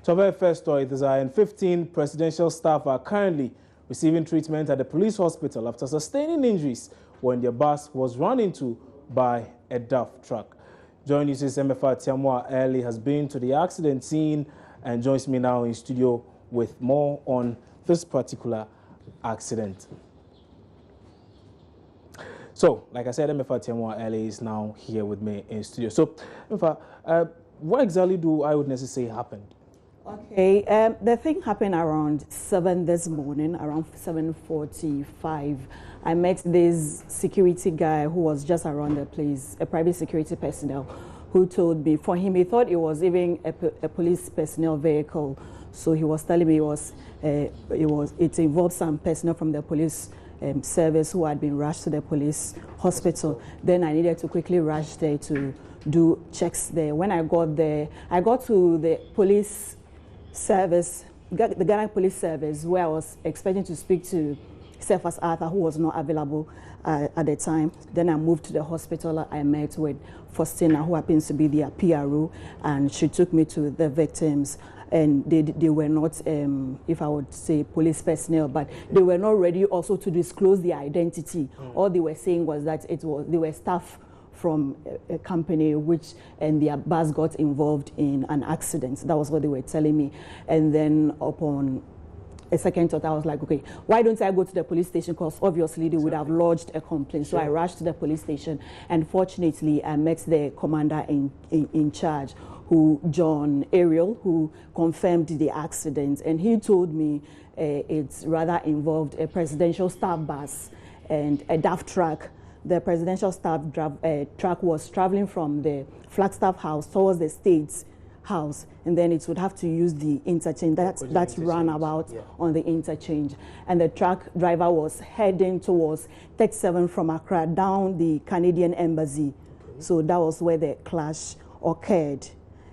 So, our first story, the Zion 15 presidential staff are currently receiving treatment at the police hospital after sustaining injuries when their bus was run into by a DAF truck. Joining us, MFR Tiamwa Early has been to the accident scene and joins me now in studio with more on this particular accident. So, like I said, MFR Tiamwa Early is now here with me in studio. So, MFR, what exactly do eyewitnesses say happened? Okay, the thing happened around 7 this morning, around 7:45. I met this security guy who was just around the place, a private security personnel, who told me, for him, he thought it was even a police personnel vehicle. So he was telling me it involved some personnel from the police service who had been rushed to the police hospital. Then I needed to quickly rush there to do checks there. When I got there, I got to the police service, the Ghana Police Service, where I was expecting to speak to Cephas Arthur, who was not available at the time. Then I moved to the hospital. I met with Faustina, who happens to be their PRO, and she took me to the victims. And they were not, if I would say, police personnel, but they were not ready also to disclose their identity. All they were saying was that they were staff from a company and their bus got involved in an accident. That was what they were telling me. And then upon a second thought, I was like, okay, why don't I go to the police station? Because obviously they would have lodged a complaint. So I rushed to the police station, and fortunately I met the commander in charge, John Ariel, who confirmed the accident. And he told me it's rather involved a presidential staff bus and a DAF truck. The presidential staff truck was traveling from the Flagstaff House towards the States House, and then it would have to use the interchange. That's roundabout on the interchange. And the truck driver was heading towards 37 from Accra down the Canadian Embassy. Okay. So that was where the clash occurred.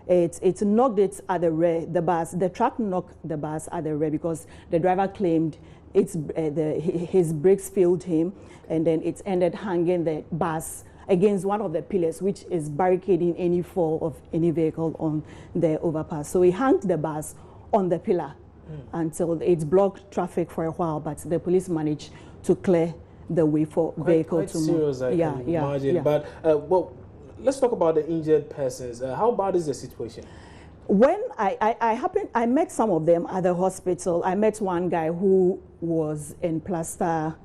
It knocked it at the rear, the bus. The truck knocked the bus at the rear because the driver claimed his brakes failed him, and then it ended hanging the bus against one of the pillars, which is barricading any fall of any vehicle on the overpass. So he hung the bus on the pillar until it blocked traffic for a while, but the police managed to clear the way for vehicle to move. I can imagine. But well, let's talk about the injured persons. How bad is the situation? When I met some of them at the hospital. I met one guy who was in plaster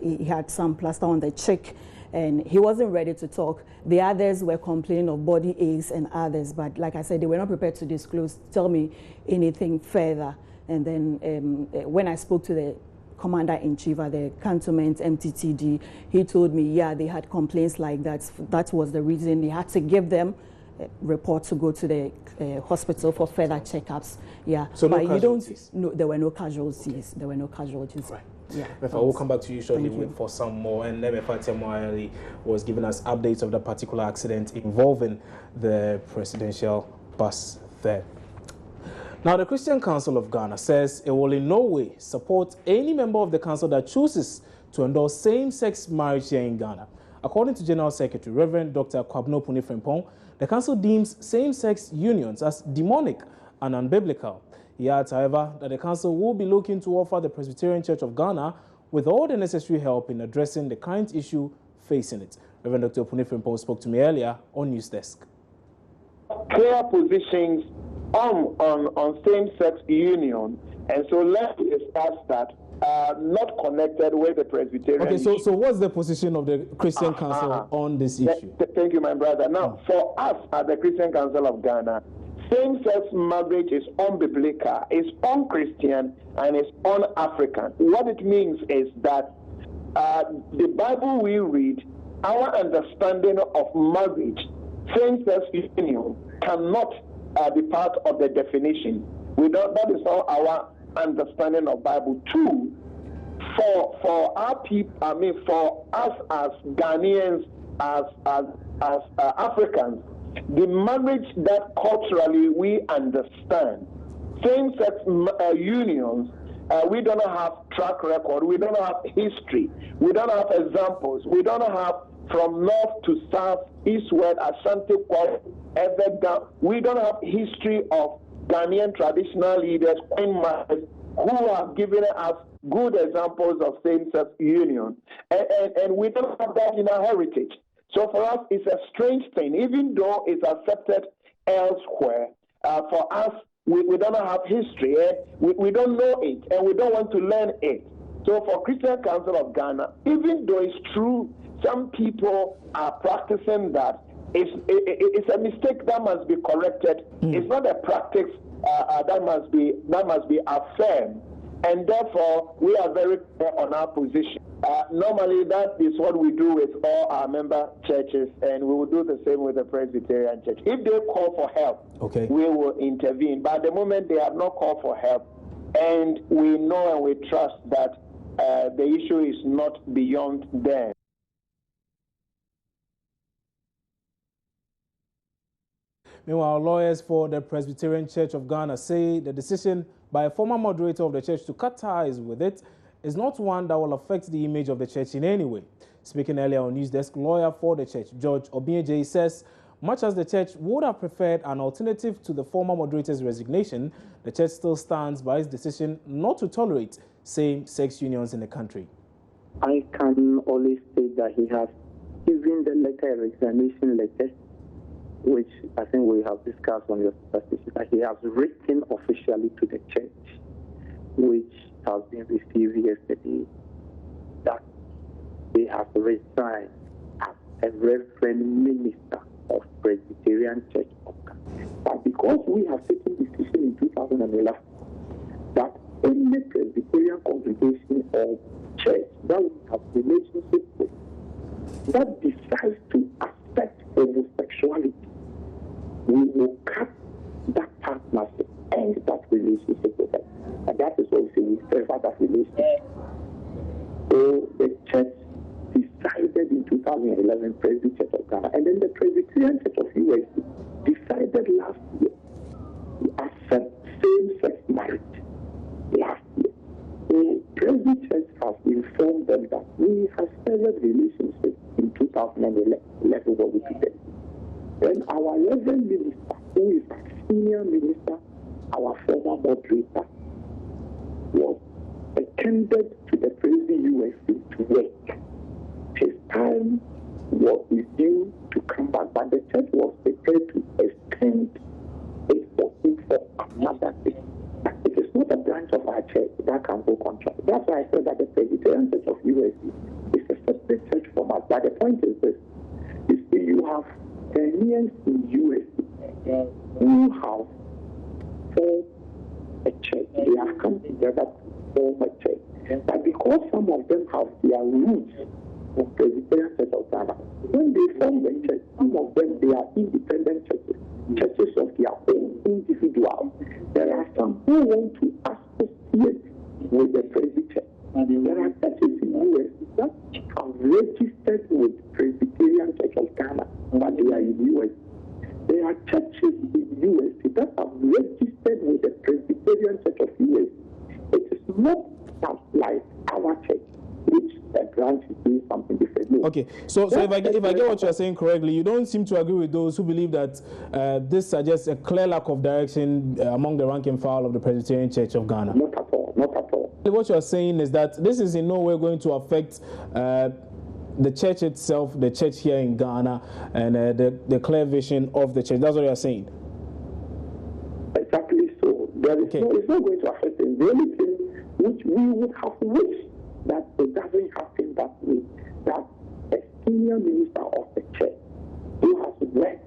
he had some plaster on the cheek, and he wasn't ready to talk. The others were complaining of body aches and others, but like I said, they were not prepared to tell me anything further. And then when I spoke to the Commander-in-Chief at the Cantonment MTTD, he told me, yeah, they had complaints like that. That was the reason they had to give them report to go to the hospital for further checkups. Yeah, so but no casualties? No, there were no casualties. There were no casualties. Right. Yeah. We'll come back to you shortly for some more. And MFR Tiamwa was giving us updates of the particular accident involving the presidential bus there. Now, the Christian Council of Ghana says it will in no way support any member of the council that chooses to endorse same-sex marriage here in Ghana. According to General Secretary Reverend Dr. Kwabno Punifrempong, the council deems same-sex unions as demonic and unbiblical. He adds, however, that the council will be looking to offer the Presbyterian Church of Ghana with all the necessary help in addressing the current issue facing it. Reverend Dr. Punifrempong spoke to me earlier on News Desk. Clear positions on same-sex union, and so let's discuss that. Not connected with the Presbyterian. Okay, so what's the position of the Christian Council on this issue? Thank you, my brother. Now, for us at the Christian Council of Ghana, same-sex marriage is unbiblical, it's un-Christian, and it's un-African. What it means is that the Bible we read, our understanding of marriage, same-sex union, cannot be part of the definition. That is not our understanding of Bible. Two, for our people, for us as Ghanaians, as Africans, the marriage that culturally we understand, same-sex unions, we don't have track record, we don't have history, we don't have examples, we don't have from north to south, east, west, Ashanti, we don't have history of Ghanaian traditional leaders, Queen mothers, who have given us good examples of same-sex union. And we don't have that in our heritage. So for us, it's a strange thing, even though it's accepted elsewhere. For us, we don't have history, we don't know it, and we don't want to learn it. So for Christian Council of Ghana, even though it's true, some people are practicing that, it's a mistake that must be corrected. It's not a practice that must be affirmed, and therefore we are very clear on our position. Normally, that is what we do with all our member churches, and we will do the same with the Presbyterian Church. If they call for help, we will intervene. But at the moment, they have not called for help, and we know and we trust that the issue is not beyond them. Meanwhile, lawyers for the Presbyterian Church of Ghana say the decision by a former moderator of the church to cut ties with it is not one that will affect the image of the church in any way. Speaking earlier on News Desk, lawyer for the church, George Obieje, says much as the church would have preferred an alternative to the former moderator's resignation, the church still stands by its decision not to tolerate same-sex unions in the country. I can only state that he has given the letter, a resignation letter, which I think we have discussed on your station, that he has written officially to the church, which has been received yesterday, that they have resigned as a reverend minister of Presbyterian Church of Ghana. But because we have taken decision in 2011 that any Presbyterian congregation or church that we have relationship with that decides to accept homosexuality, we will cut that partnership and that relationship with them. And that is also we favor that relationship. So the church decided in 2011, Presbyterian Church of Ghana, and then the Presbyterian Church of USA decided last year to accept same-sex marriage last year. The Presbyterian Church has informed them that we have severed relationships in 2011 when we did. Then our reverend minister, who is a senior minister, our former moderator, was attended to the Presbyterian USA to work. His time was due to come back, but the church was prepared to extend it for another day. It is not a branch of our church that can go contract. That's why I said that the Presbyterian Church of USA is a separate church from us. But the point is this: you see, you have Ghanaians in USA who have formed a church. They have come together to form a church. But because some of them have their roots of Presbyterian Church of Ghana, when they form the church, some of them, they are independent churches, churches of their own, individuals. There are some who want to associate with the Presbyterian. There are churches in the US that have registered with Presbyterian Church of Ghana, but they are in the US. There are churches in the US that have registered with the Presbyterian Church of the US. It is not like our church, which the branch is doing something different. No. Okay, so if I get what you're saying correctly, you don't seem to agree with those who believe that this suggests a clear lack of direction among the rank and file of the Presbyterian Church of Ghana. Not at all, not at all. What you're saying is that this is in no way going to affect the church itself, the church here in Ghana, and the clear vision of the church. That's what you're saying. Exactly so. It's not going to affect it. The only thing which we would have wished that it doesn't happen that way, that a senior minister of the church who has worked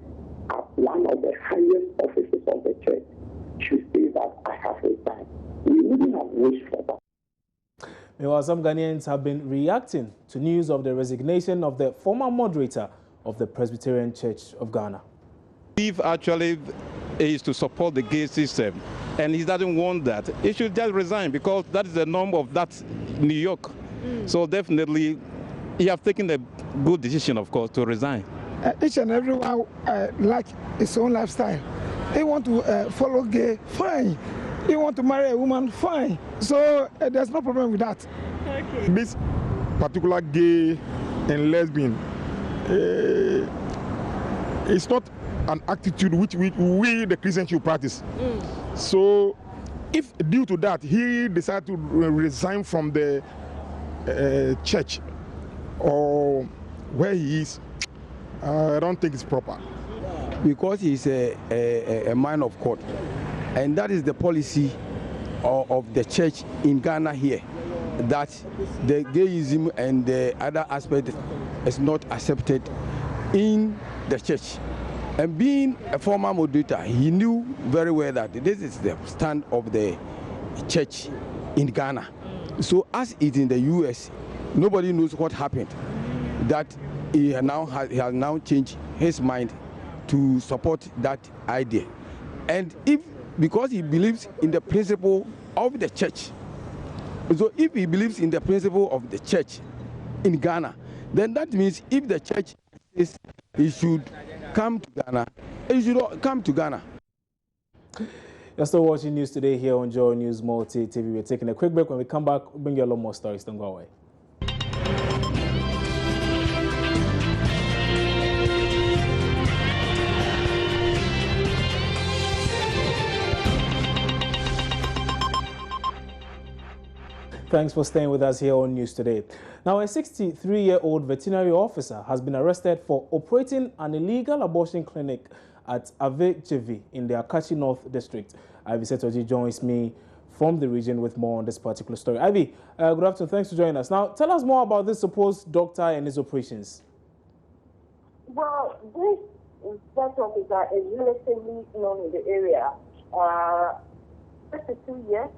at one of the highest offices of the church should say that I have resigned. We wouldn't have wished for that. Meanwhile, some Ghanaians have been reacting to news of the resignation of the former moderator of the Presbyterian Church of Ghana. If actually is to support the gay system, and he doesn't want that, he should just resign, because that is the norm of that New York. So definitely, he have taken a good decision, of course, to resign. Each and everyone like his own lifestyle. He want to follow gay, fine. He want to marry a woman, fine. So there's no problem with that. Okay. This particular gay and lesbian, it's not an attitude which we the Christians should practice. So if due to that he decided to resign from the church or where he is, I don't think it's proper. Because he's a man of God, and that is the policy of the church in Ghana here, that the gayism and the other aspect is not accepted in the church. And being a former moderator, he knew very well that this is the stand of the church in Ghana. So as it in the US, nobody knows what happened, that he has now changed his mind to support that idea. And because he believes in the principle of the church, so if he believes in the principle of the church in Ghana, then that means if the church says he should come to Ghana, he should come to Ghana. You're still watching News Today here on Joy News Multi TV. We're taking a quick break. When we come back, we'll bring you a lot more stories. Don't go away. Thanks for staying with us here on News Today. Now, a 63-year-old veterinary officer has been arrested for operating an illegal abortion clinic at Avechevi in the Akachi North District. Ivy Setoji joins me from the region with more on this particular story. Ivy, good afternoon. Thanks for joining us. Now, tell us more about this supposed doctor and his operations. Well, this vet officer is relatively known in the area. 52 years.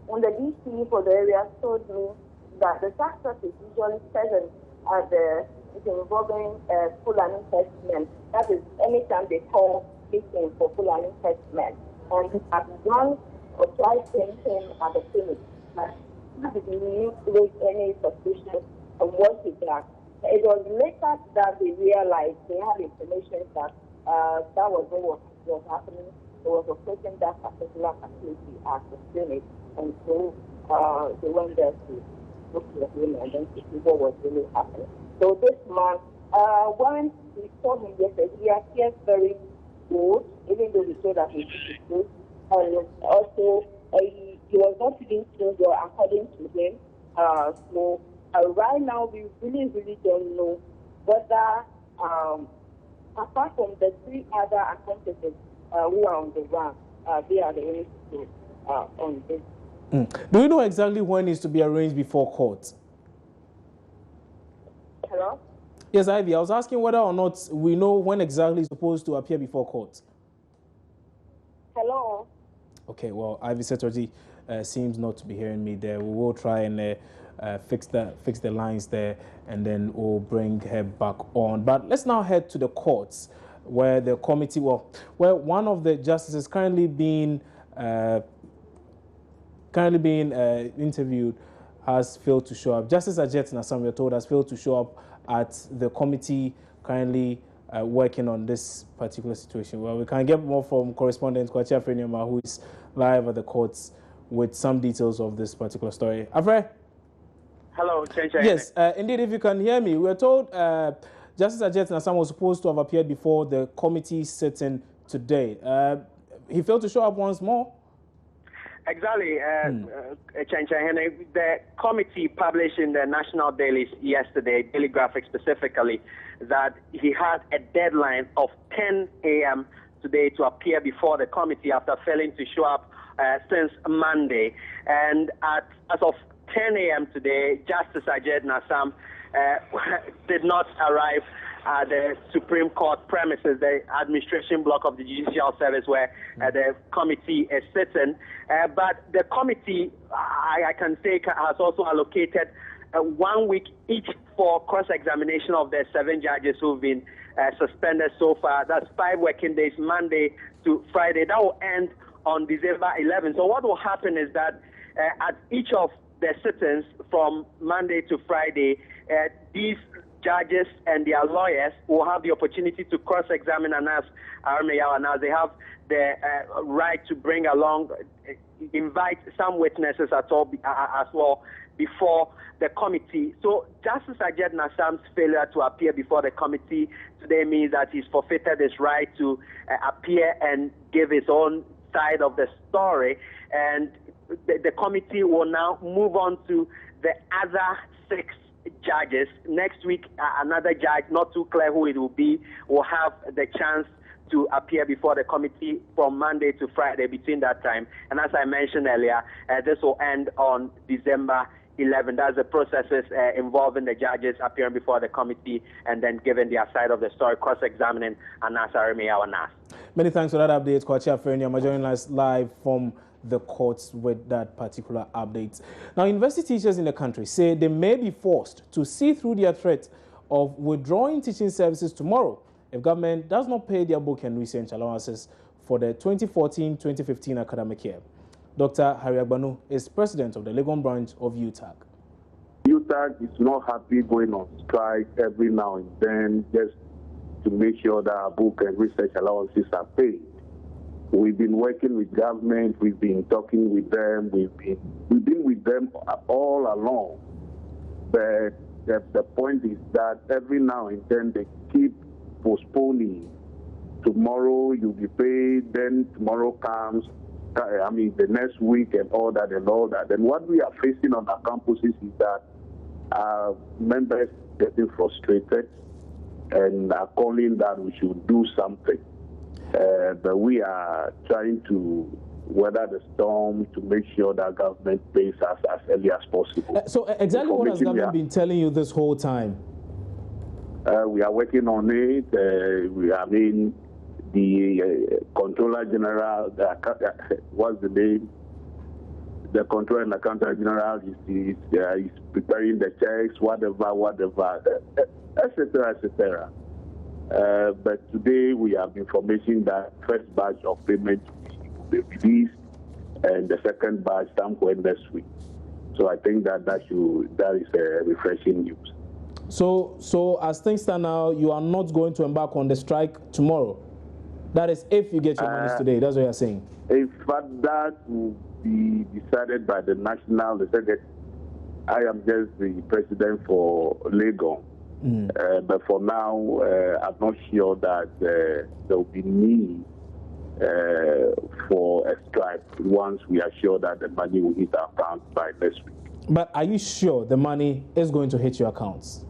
And the DC for the area told me that the success is usually present at involving Fulani testament. That is, anytime they call meeting for Fulani testament. And I've once or twice seen him at the clinic, but he didn't raise any suspicion of what he does. It was later that they realized they had information that that was what was happening. There was a person that particular facility at the clinic. And so they went there to look at him and then to see what was really happening. So this man, when we saw him yesterday, he appears very good, even though we saw that he was good. And also, he was not feeling too well according to him. So right now, we really don't know whether, apart from the three other accomplices who are on the run, they are the only people on this. Do you know exactly when it's to be arranged before court? Hello? Yes, Ivy. I was asking whether or not we know when exactly it's supposed to appear before court. Hello? Okay, well, Ivy Setoji seems not to be hearing me there. We will try and fix the lines there, and then we'll bring her back on. But let's now head to the courts, where the committee, where one of the justices currently being interviewed has failed to show up. Justice Ajet Nassam, we're told, has failed to show up at the committee currently working on this particular situation. Well, we can get more from correspondent Kwachi Afrenioma, who is live at the courts with some details of this particular story. Afre? Hello, Chencha. Yes, indeed, if you can hear me. We're told Justice Ajet Nassam was supposed to have appeared before the committee sitting today. He failed to show up once more. Exactly, the committee published in the national dailies yesterday, Daily Graphic specifically, that he had a deadline of 10 a.m. today to appear before the committee after failing to show up since Monday. And as of 10 a.m. today, Justice Ajet Nassam did not arrive at the Supreme Court premises, the administration block of the Judicial Service where the committee is sitting. But the committee, I can say, has also allocated 1 week each for cross-examination of the 7 judges who've been suspended so far. That's 5 working days, Monday to Friday. That will end on December 11th. So what will happen is that at each of the sittings from Monday to Friday, these judges and their lawyers will have the opportunity to cross-examine Anas Armeyaw, and as they have the right to bring along, invite some witnesses as well. before the committee. So Justice Ajed Nassam's failure to appear before the committee today means that he's forfeited his right to appear and give his own side of the story. And the committee will now move on to the other 6 judges. Next week, another judge, not too clear who it will be, will have the chance to appear before the committee from Monday to Friday between that time. And as I mentioned earlier, this will end on December 11. That's the processes involving the judges appearing before the committee and then giving their side of the story, cross-examining Anas Aremi Awanas. Many thanks for that update, Kwachi Afeni. I'm joining us live from the courts with that particular update. Now, university teachers in the country say they may be forced to see through their threat of withdrawing teaching services tomorrow if government does not pay their book and research allowances for the 2014-2015 academic year. Dr. Harry Agbanu is president of the Legon branch of UTAG. UTAG is not happy going on strike every now and then just to make sure that our book and research allowances are paid. We've been working with government, we've been talking with them, we've been with them all along. But the point is that every now and then they keep postponing. Tomorrow you'll be paid, then tomorrow comes, the next week and all that. And what we are facing on our campuses is that our members getting frustrated and are calling that we should do something. But we are trying to weather the storm to make sure that government pays us as early as possible. So exactly what has government been telling you this whole time? We are working on it. The Controller General, what's the name? The Controller and Accountant General is preparing the checks, whatever, etc., etc. But today we have information that first batch of payment will be released and the second batch somewhere next week. So I think that is refreshing news. So as things stand now, you are not going to embark on the strike tomorrow. That is if you get your monies today. That's what you're saying. In fact, that will be decided by the national. They said that I am just the president for Legon. But for now, I'm not sure that there will be need for a strike once we are sure that the money will hit our accounts by next week. But are you sure the money is going to hit your accounts?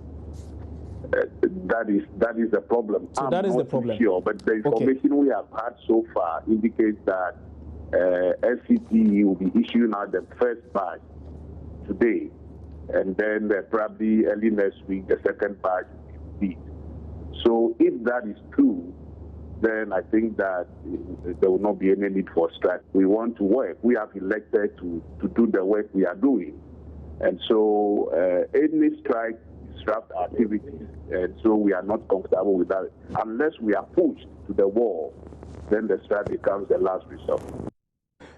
That is the problem. So that is the problem. Sure, but the information we have had so far indicates that SCT will be issuing out the first batch today, and then probably early next week the second batch will be. So if that is true, then I think that there will not be any need for strike. We want to work. We have elected to do the work we are doing, and so any strike disrupt our activities, and so we are not comfortable with that. Unless we are pushed to the wall, then the strike becomes the last resort.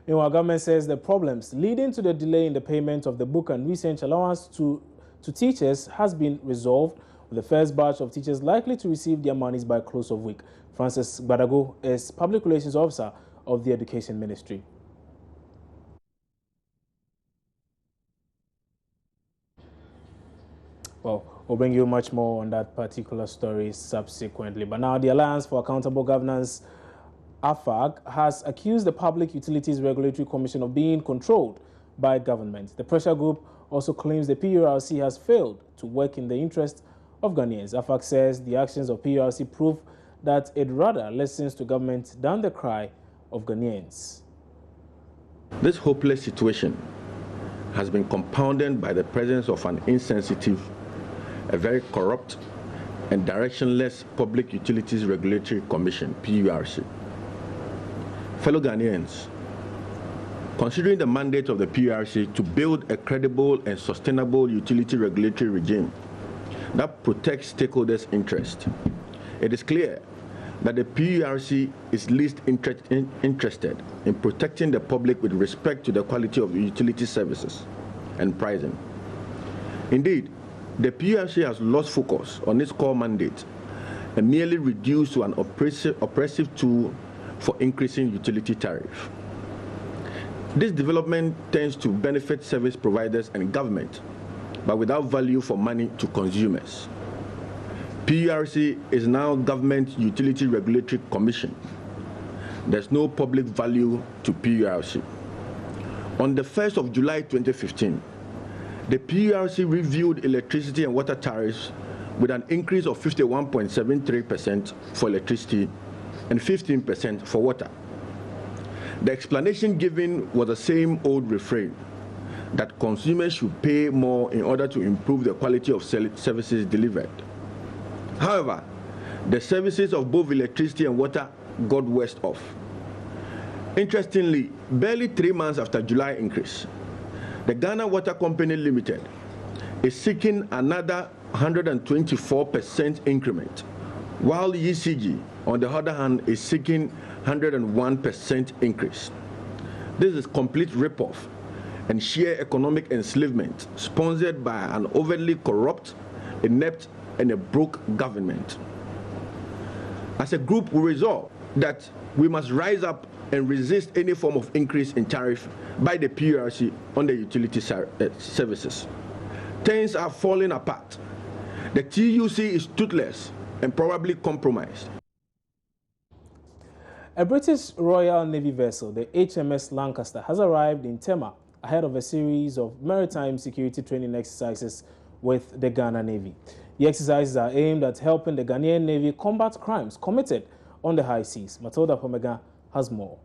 Meanwhile, government says the problems leading to the delay in the payment of the book and research allowance to teachers has been resolved, with the first batch of teachers likely to receive their monies by close of week. Francis Badago is Public Relations Officer of the Education Ministry. Well, we'll bring you much more on that particular story subsequently. But now the Alliance for Accountable Governance, AFAG, has accused the Public Utilities Regulatory Commission of being controlled by government. The pressure group also claims the PURC has failed to work in the interest of Ghanaians. AFAG says the actions of PURC prove that it rather listens to government than the cry of Ghanaians. This hopeless situation has been compounded by the presence of an insensitive, a very corrupt and directionless Public Utilities Regulatory Commission, PURC. Fellow Ghanaians, considering the mandate of the PURC to build a credible and sustainable utility regulatory regime that protects stakeholders' interests, it is clear that the PURC is least interested in protecting the public with respect to the quality of utility services and pricing. Indeed, the PURC has lost focus on its core mandate and merely reduced to an oppressive tool for increasing utility tariff. This development tends to benefit service providers and government, but without value for money to consumers. PURC is now Government Utility Regulatory Commission. There's no public value to PURC. On the 1st of July 2015, the PURC reviewed electricity and water tariffs with an increase of 51.73% for electricity and 15% for water. The explanation given was the same old refrain, that consumers should pay more in order to improve the quality of services delivered. However, the services of both electricity and water got worse off. Interestingly, barely 3 months after July increase, the Ghana Water Company Limited is seeking another 124% increment, while ECG, on the other hand, is seeking 101% increase. This is complete rip-off and sheer economic enslavement sponsored by an overtly corrupt, inept, and a broke government. As a group, we resolve that we must rise up and resist any form of increase in tariff by the PURC on the utility services. Things are falling apart. The TUC is toothless and probably compromised. A British Royal Navy vessel, the HMS Lancaster, has arrived in Tema ahead of a series of maritime security training exercises with the Ghana Navy. The exercises are aimed at helping the Ghanaian Navy combat crimes committed on the high seas. Matilda Pomega has more.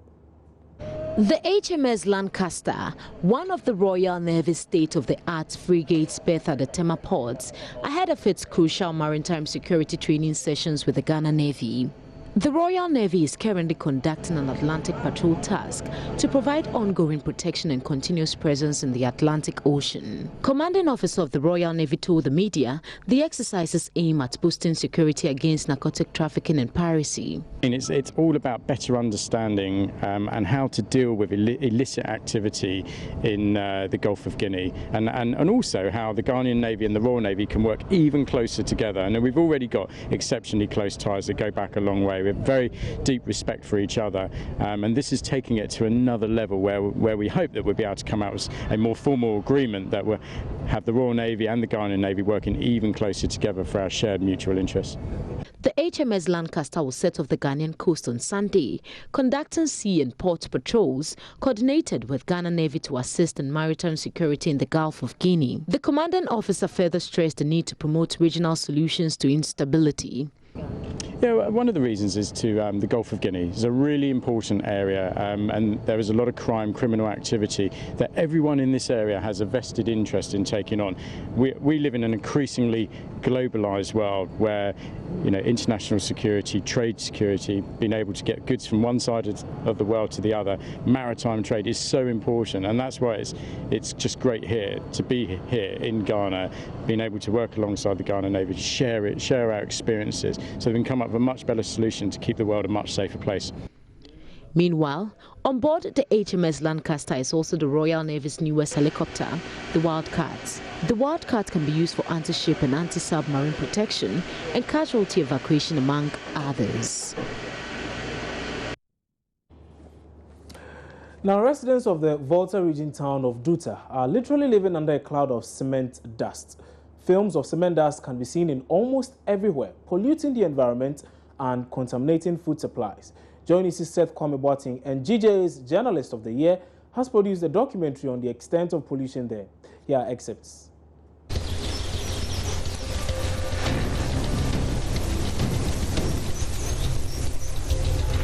The HMS Lancaster, one of the Royal Navy's state-of-the-art frigates berthed at the Tema ports, ahead of its crucial maritime security training sessions with the Ghana Navy. The Royal Navy is currently conducting an Atlantic patrol task to provide ongoing protection and continuous presence in the Atlantic Ocean. Commanding officer of the Royal Navy told the media the exercises aim at boosting security against narcotic trafficking and piracy. It's all about better understanding and how to deal with illicit activity in the Gulf of Guinea, and also how the Ghanaian Navy and the Royal Navy can work even closer together. And we've already got exceptionally close ties that go back a long way. We have very deep respect for each other, and this is taking it to another level where we hope that we'll be able to come out with a more formal agreement that will have the Royal Navy and the Ghanaian Navy working even closer together for our shared mutual interests. The HMS Lancaster will set off the Ghanaian coast on Sunday, conducting sea and port patrols coordinated with Ghana Navy to assist in maritime security in the Gulf of Guinea. The commanding officer further stressed the need to promote regional solutions to instability. Yeah, one of the reasons is to the Gulf of Guinea. It's a really important area, and there is a lot of criminal activity that everyone in this area has a vested interest in taking on. We live in an increasingly globalized world where, international security, trade security, being able to get goods from one side of the world to the other, maritime trade is so important, and that's why it's just great here to be here in Ghana, being able to work alongside the Ghana Navy, to share our experiences, so we can come up with a much better solution to keep the world a much safer place. Meanwhile, on board the HMS Lancaster is also the Royal Navy's newest helicopter, the Wildcat. The Wildcat can be used for anti-ship and anti-submarine protection and casualty evacuation, among others. Now, residents of the Volta region town of Duta are literally living under a cloud of cement dust. Films of cement dust can be seen in almost everywhere, polluting the environment and contaminating food supplies. Joining us, Seth Kwame Boateng, and GJ's Journalist of the Year has produced a documentary on the extent of pollution there. Here are excerpts.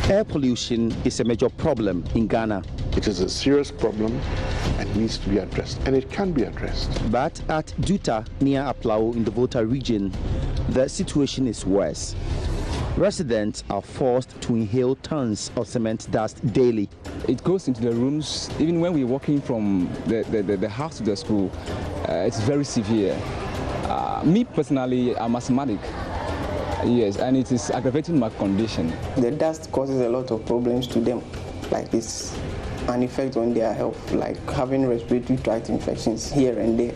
Air pollution is a major problem in Ghana. It is a serious problem and needs to be addressed, and it can be addressed. But at Duta, near Aplao in the Volta region, the situation is worse. Residents are forced to inhale tons of cement dust daily. It goes into the rooms. Even when we're walking from the house to the school, it's very severe. Me personally, I'm asthmatic. Yes, and it is aggravating my condition. The dust causes a lot of problems to them, like it's an effect on their health, like having respiratory tract infections here and there.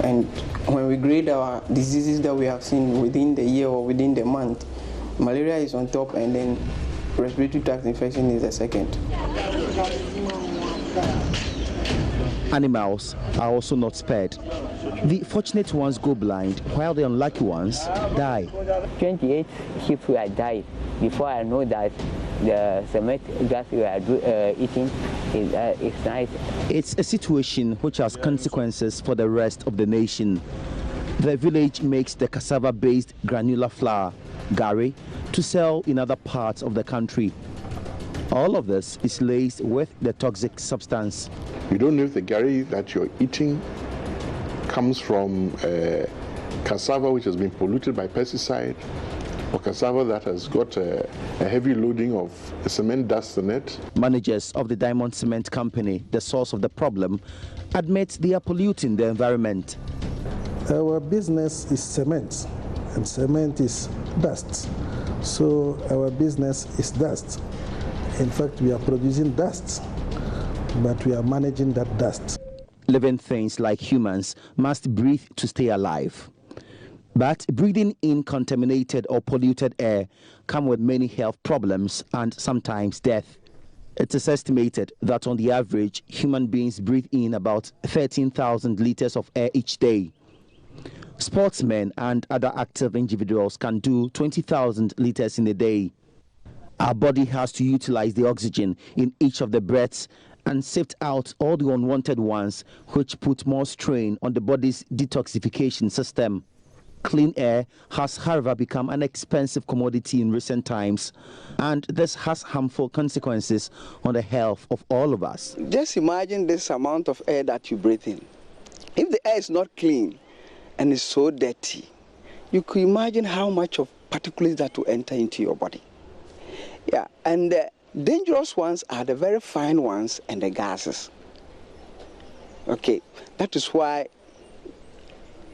And when we grade our diseases that we have seen within the year or within the month, malaria is on top, and then respiratory tract infection is the second. Animals are also not spared. The fortunate ones go blind, while the unlucky ones die. 28 sheep were died before I know that the cement grass we are eating is nice. It's a situation which has consequences for the rest of the nation. The village makes the cassava-based granular flour, gari, to sell in other parts of the country. All of this is laced with the toxic substance. You don't know if the gari that you're eating comes from cassava which has been polluted by pesticide, or cassava that has got a heavy loading of cement dust in it. Managers of the Diamond Cement Company, the source of the problem, admit they are polluting the environment. Our business is cement, and cement is dust. So our business is dust. In fact, we are producing dust, but we are managing that dust. Living things like humans must breathe to stay alive. But breathing in contaminated or polluted air comes with many health problems and sometimes death. It is estimated that on the average, human beings breathe in about 13,000 liters of air each day. Sportsmen and other active individuals can do 20,000 liters in a day. Our body has to utilize the oxygen in each of the breaths and sift out all the unwanted ones, which put more strain on the body's detoxification system. Clean air has, however, become an expensive commodity in recent times, and this has harmful consequences on the health of all of us. Just imagine this amount of air that you breathe in. If the air is not clean and is so dirty, you could imagine how much of particulates that will enter into your body. Yeah, and the dangerous ones are the very fine ones and the gases. Okay, that is why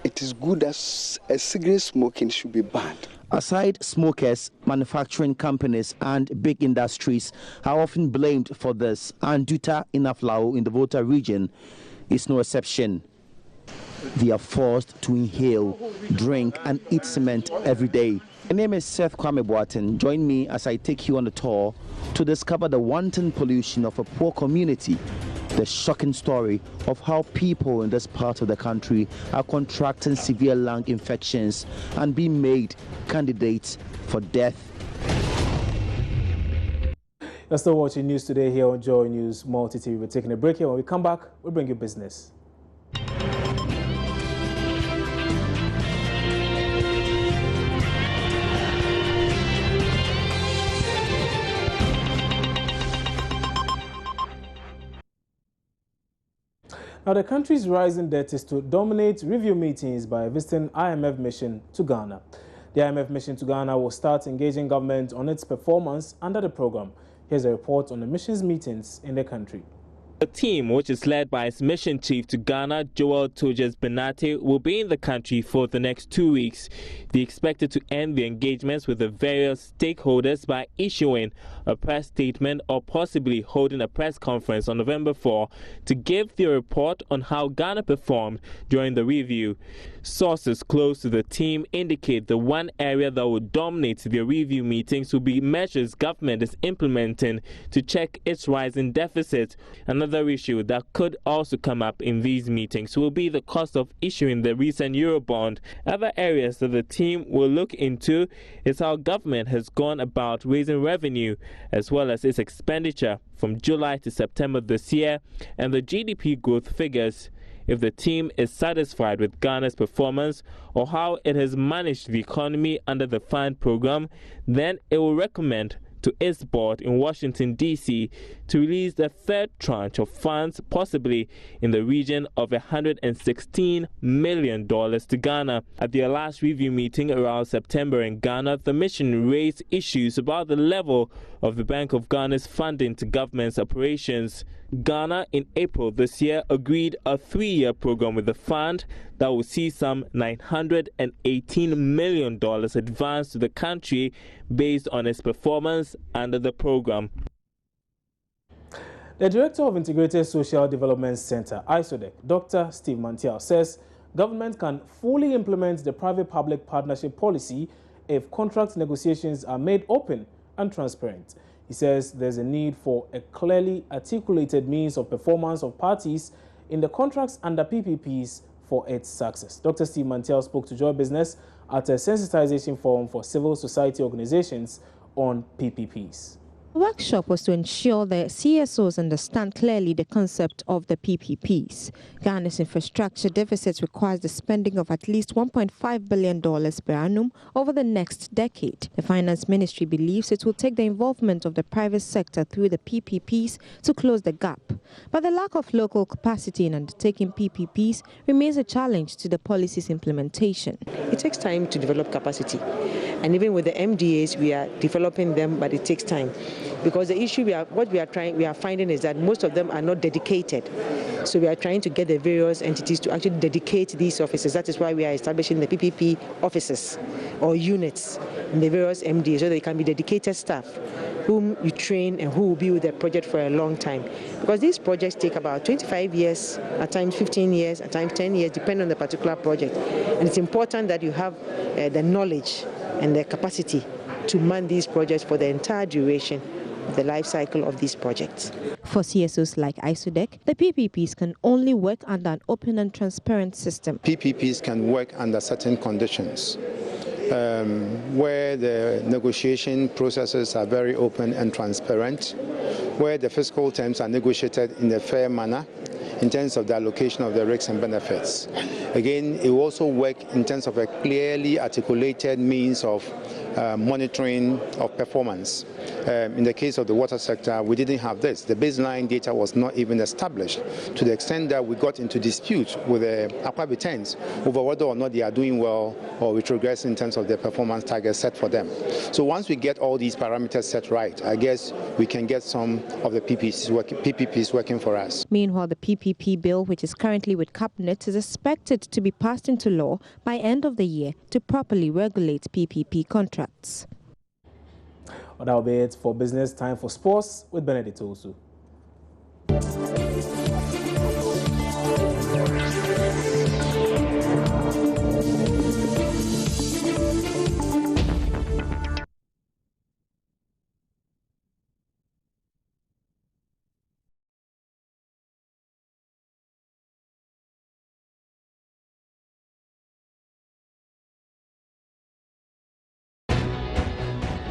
it is good that cigarette smoking should be banned. Aside smokers, manufacturing companies and big industries are often blamed for this, and Duta in Aflao in the Volta region is no exception. They are forced to inhale, drink and eat cement every day. My name is Seth Kwame Boaten. Join me as I take you on a tour to discover the wanton pollution of a poor community, the shocking story of how people in this part of the country are contracting severe lung infections and being made candidates for death. You're still watching News Today here on Joy News Multi TV. We're taking a break here. When we come back, we'll bring you business. Now, the country's rising debt is to dominate review meetings by visiting IMF Mission to Ghana. The IMF Mission to Ghana will start engaging government on its performance under the program. Here's a report on the mission's meetings in the country. The team, which is led by its mission chief to Ghana, Joel Tojes Benate, will be in the country for the next 2 weeks. They expected to end the engagements with the various stakeholders by issuing a press statement or possibly holding a press conference on November 4 to give the report on how Ghana performed during the review. Sources close to the team indicate the one area that will dominate the review meetings will be measures government is implementing to check its rising deficit. Another issue that could also come up in these meetings will be the cost of issuing the recent Eurobond. Other areas that the team will look into is how government has gone about raising revenue, as well as its expenditure from July to September this year, and the GDP growth figures. If the team is satisfied with Ghana's performance or how it has managed the economy under the fund program, then it will recommend to its board in Washington, D.C. to release the third tranche of funds, possibly in the region of $116 million to Ghana. At their last review meeting around September in Ghana, the mission raised issues about the level of the Bank of Ghana's funding to government's operations. Ghana, in April this year, agreed a 3-year program with the fund that will see some $918 million advanced to the country based on its performance under the program. The Director of Integrated Social Development Center, ISODEC, Dr. Steve Mantial, says government can fully implement the private-public partnership policy if contract negotiations are made open and transparent. He says there's a need for a clearly articulated means of performance of parties in the contracts under PPPs for its success. Dr. Steve Mantel spoke to Joy Business at a sensitization forum for civil society organizations on PPPs. The workshop was to ensure the CSOs understand clearly the concept of the PPPs. Ghana's infrastructure deficit requires the spending of at least $1.5 billion per annum over the next decade. The Finance Ministry believes it will take the involvement of the private sector through the PPPs to close the gap. But the lack of local capacity in undertaking PPPs remains a challenge to the policy's implementation. It takes time to develop capacity. And even with the MDAs, we are developing them, but it takes time. Because the issue we are finding is that most of them are not dedicated. So we are trying to get the various entities to actually dedicate these offices. That is why we are establishing the PPP offices or units in the various MDAs so they can be dedicated staff whom you train and who will be with the project for a long time. Because these projects take about 25 years, at times 15 years, at times 10 years, depending on the particular project. And it's important that you have the knowledge and the capacity to man these projects for the entire duration of the life cycle of these projects. For CSOs like ISODEC, the PPPs can only work under an open and transparent system. PPPs can work under certain conditions, where the negotiation processes are very open and transparent, where the fiscal terms are negotiated in a fair manner in terms of the allocation of the risks and benefits. Again, it will also work in terms of a clearly articulated means of monitoring of performance. In the case of the water sector, we didn't have this. The baseline data was not even established, to the extent that we got into dispute with the acquirers over whether or not they are doing well or retrogress in terms of their performance targets set for them. So once we get all these parameters set right, I guess we can get some of the PPPs working for us. Meanwhile, the PPP bill, which is currently with Cabinet, is expected to be passed into law by end of the year to properly regulate PPP contracts. Well, that will be it for Business. Time for sports with Benedict Osu.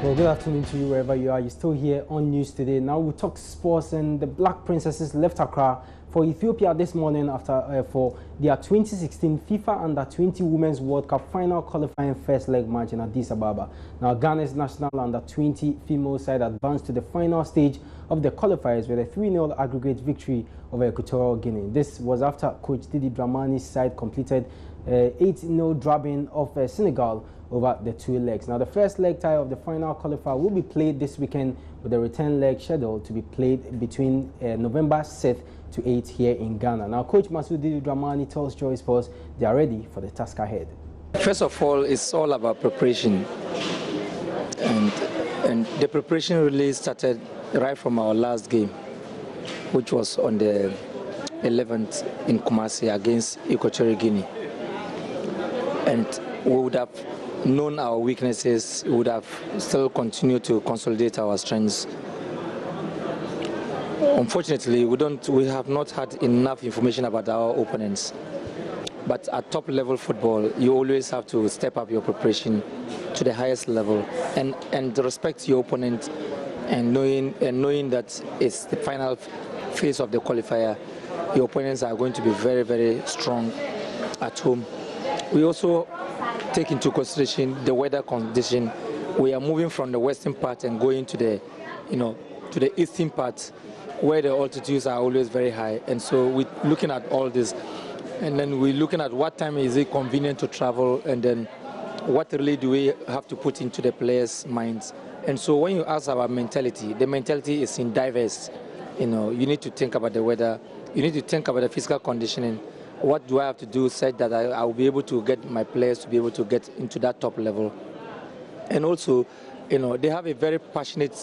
Well, good afternoon to you wherever you are. You're still here on News Today. Now we'll talk sports, and the Black Princesses left Accra for Ethiopia this morning after for their 2016 FIFA Under-20 Women's World Cup final qualifying first leg match in Addis Ababa. Now Ghana's national Under-20 female side advanced to the final stage of the qualifiers with a 3-0 aggregate victory over Equatorial Guinea. This was after Coach Didi Dramani's side completed 8-0 drubbing of Senegal over the two legs. Now, the first leg tie of the final qualifier will be played this weekend, with the return leg scheduled to be played between November 6th to 8th here in Ghana. Now, Coach Masud Didi Dramani tells Joy Sports they are ready for the task ahead. First of all, it's all about preparation. And the preparation really started right from our last game, which was on the 11th in Kumasi against Equatorial Guinea. And we would have known our weaknesses, we would have still continued to consolidate our strengths. Unfortunately, we have not had enough information about our opponents. But at top level football, you always have to step up your preparation to the highest level and respect your opponent, and knowing that it's the final phase of the qualifier. Your opponents are going to be very, very strong at home. We also take into consideration the weather condition. We are moving from the western part and going to the, to the eastern part, where the altitudes are always very high. And so we're looking at all this, and then we're looking at what time is it convenient to travel, and then what really do we have to put into the players' minds. And so when you ask about mentality, the mentality is in diverse. You need to think about the weather, you need to think about the physical conditioning. What do I have to do such that I will be able to get my players to be able to get into that top level? And also, they have a very passionate,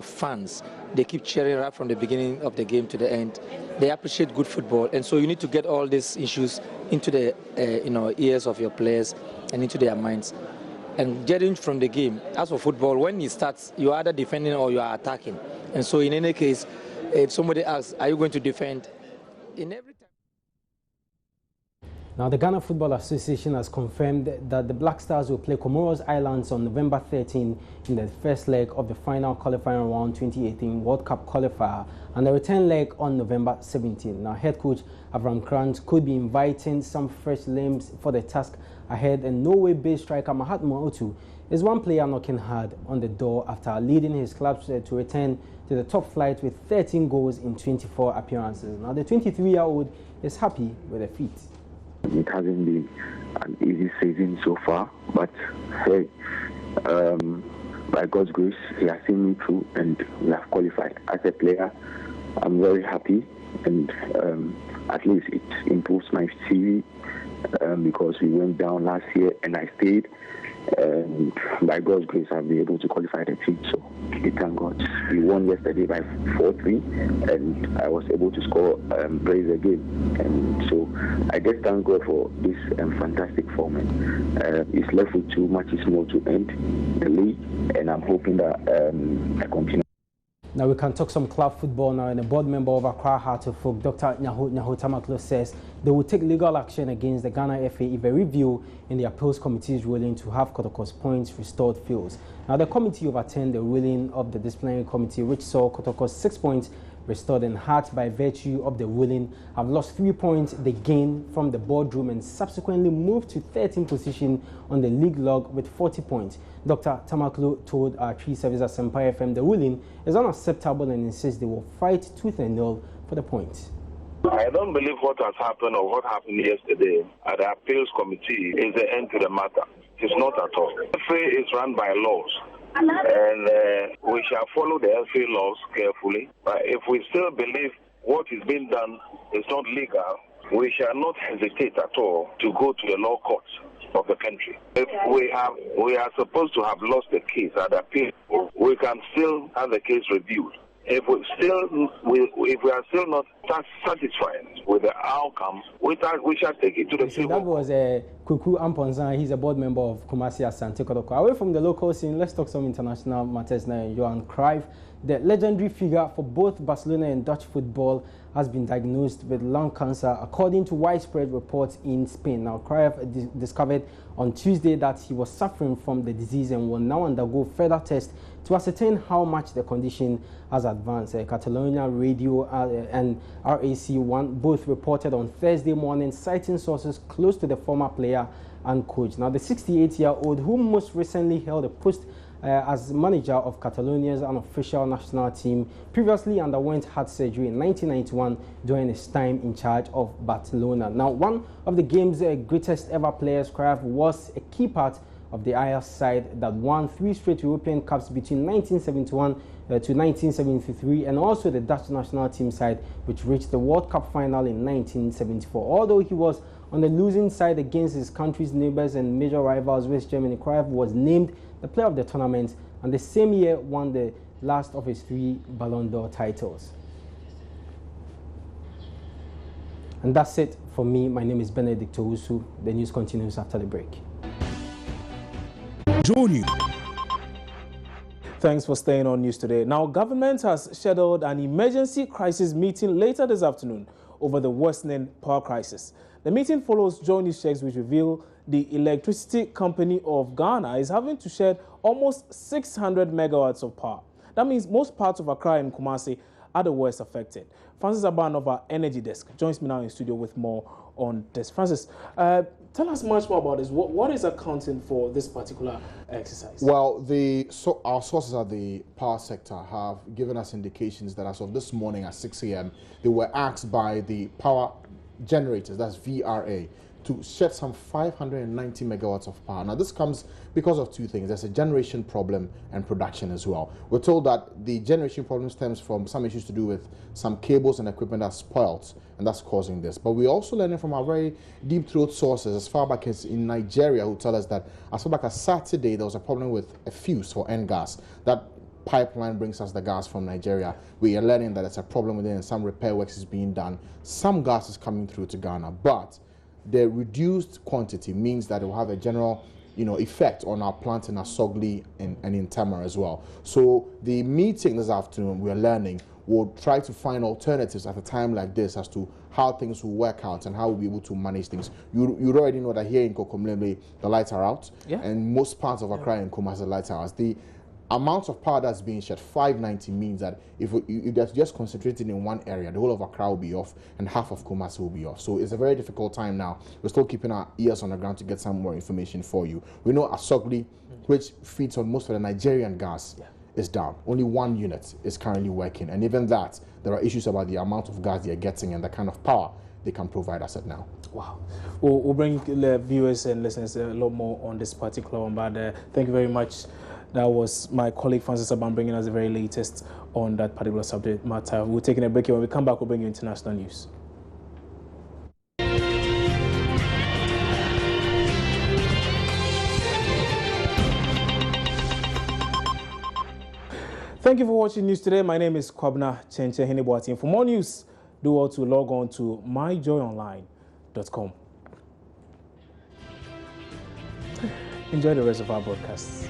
fans. They keep cheering right from the beginning of the game to the end. They appreciate good football, and so you need to get all these issues into the, ears of your players and into their minds. And judging from the game, as for football, when it starts, you are either defending or you are attacking. And so in any case, if somebody asks, are you going to defend? In every time. Now, the Ghana Football Association has confirmed that the Black Stars will play Comoros Islands on November 13 in the first leg of the final qualifying round 2018 World Cup qualifier and the return leg on November 17. Now, head coach Avram Krant could be inviting some fresh limbs for the task ahead, and Norway-based striker Mahatma Otu is one player knocking hard on the door after leading his club to return to the top flight with 13 goals in 24 appearances. Now, the 23-year-old is happy with the feat. It hasn't been an easy season so far, but hey, by God's grace, He has seen me through and we have qualified. As a player, I'm very happy, and at least it improves my CV because we went down last year and I stayed. And by God's grace, I'll be able to qualify the team. So we thank God. We won yesterday by 4-3, and I was able to score brace again. And so I just thank God for this fantastic form. It's left with 2 matches more to end the league, and I'm hoping that I continue. Now we can talk some club football now, and a board member of Accra Heart of Folk, Dr. Nyaho Tamaklo, says they will take legal action against the Ghana FA if a review in the appeals committee is ruling to have Kotoko's points restored fails. Now the committee overturned the ruling of the disciplinary committee, which saw Kotoko's 6 points restored, and Heart, by virtue of the ruling, have lost 3 points they gained from the boardroom and subsequently moved to 13th position on the league log with 40 points. Dr. Tamaklo told our tree service at Empire FM the ruling is unacceptable and insists they will fight tooth and nail for the point. I don't believe what has happened or what happened yesterday at the appeals committee is the end to the matter. It's not at all. The FA is run by laws, and we shall follow the FA laws carefully. But if we still believe what is being done is not legal, we shall not hesitate at all to go to the law courts of the country. If we are supposed to have lost the case at appeal, we can still have the case reviewed. If we are still not satisfied with the outcome, we shall take it to the civil. That was Kuku Amponzan. He's a board member of Kumasi Asante Kotoko. Away from the local scene, let's talk some international matters now. Johan Cruyff, the legendary figure for both Barcelona and Dutch football, has been diagnosed with lung cancer, according to widespread reports in Spain. Now, Cruyff discovered on Tuesday that he was suffering from the disease and will now undergo further tests to ascertain how much the condition has advanced. Catalonia Radio and RAC1 both reported on Thursday morning, citing sources close to the former player and coach. Now, the 68-year-old, who most recently held a post as manager of Catalonia's unofficial national team, previously underwent heart surgery in 1991 during his time in charge of Barcelona. Now, one of the game's greatest ever players, Cruyff, was a key part of the Ajax side that won 3 straight European Cups between 1971 to 1973, and also the Dutch national team side, which reached the World Cup final in 1974. Although he was on the losing side against his country's neighbors and major rivals, West Germany, Cruyff was named the player of the tournament, and the same year won the last of his 3 Ballon d'Or titles. And that's it for me. My name is Benedict Owusu. The news continues after the break. Thanks for staying on News Today. Now, government has scheduled an emergency crisis meeting later this afternoon over the worsening power crisis. The meeting follows joint news checks which reveal the Electricity Company of Ghana is having to shed almost 600 megawatts of power. That means most parts of Accra and Kumasi are the worst affected. Francis Aban of our Energy Desk joins me now in studio with more on this. Francis, tell us much more about this. What is accounting for this particular exercise? Well, our sources at the power sector have given us indications that as of this morning at 6 a.m., they were asked by the power generators, that's VRA, to shed some 590 megawatts of power. Now, this comes because of 2 things. There's a generation problem and production as well. We're told that the generation problem stems from some issues to do with some cables and equipment that's spoiled, and that's causing this. But we're also learning from our very deep-throat sources as far back as in Nigeria, who tell us that as far back as Saturday, there was a problem with a fuse for N-gas. That pipeline brings us the gas from Nigeria. We are learning that it's a problem with it and some repair works is being done. Some gas is coming through to Ghana, but the reduced quantity means that it will have a general effect on our plant in Asogli and in Tamar as well. So the meeting this afternoon, we're learning, we'll try to find alternatives at a time like this as to how things will work out and how we'll be able to manage things. You already know that here in Kokomlemle, the lights are out, and most parts of Accra and Kumasi, the lights are out. The amount of power that's being shed, 590, means that if that's just concentrated in one area, the whole of Accra will be off and half of Kumasi will be off. So it's a very difficult time now. We're still keeping our ears on the ground to get some more information for you. We know Asogli, which feeds on most of the Nigerian gas, is down. Only one unit is currently working, and even that, there are issues about the amount of gas they're getting and the kind of power they can provide us at now. Wow. We'll bring the viewers and listeners a lot more on this particular one, but thank you very much. That was my colleague Francis Aban bringing us the very latest on that particular subject matter. We're taking a break here. When we come back, we'll bring you international news. Thank you for watching news today. My name is Kwabna Chenche Heneboati. For more news, do well to log on to myjoyonline.com. Enjoy the rest of our broadcasts.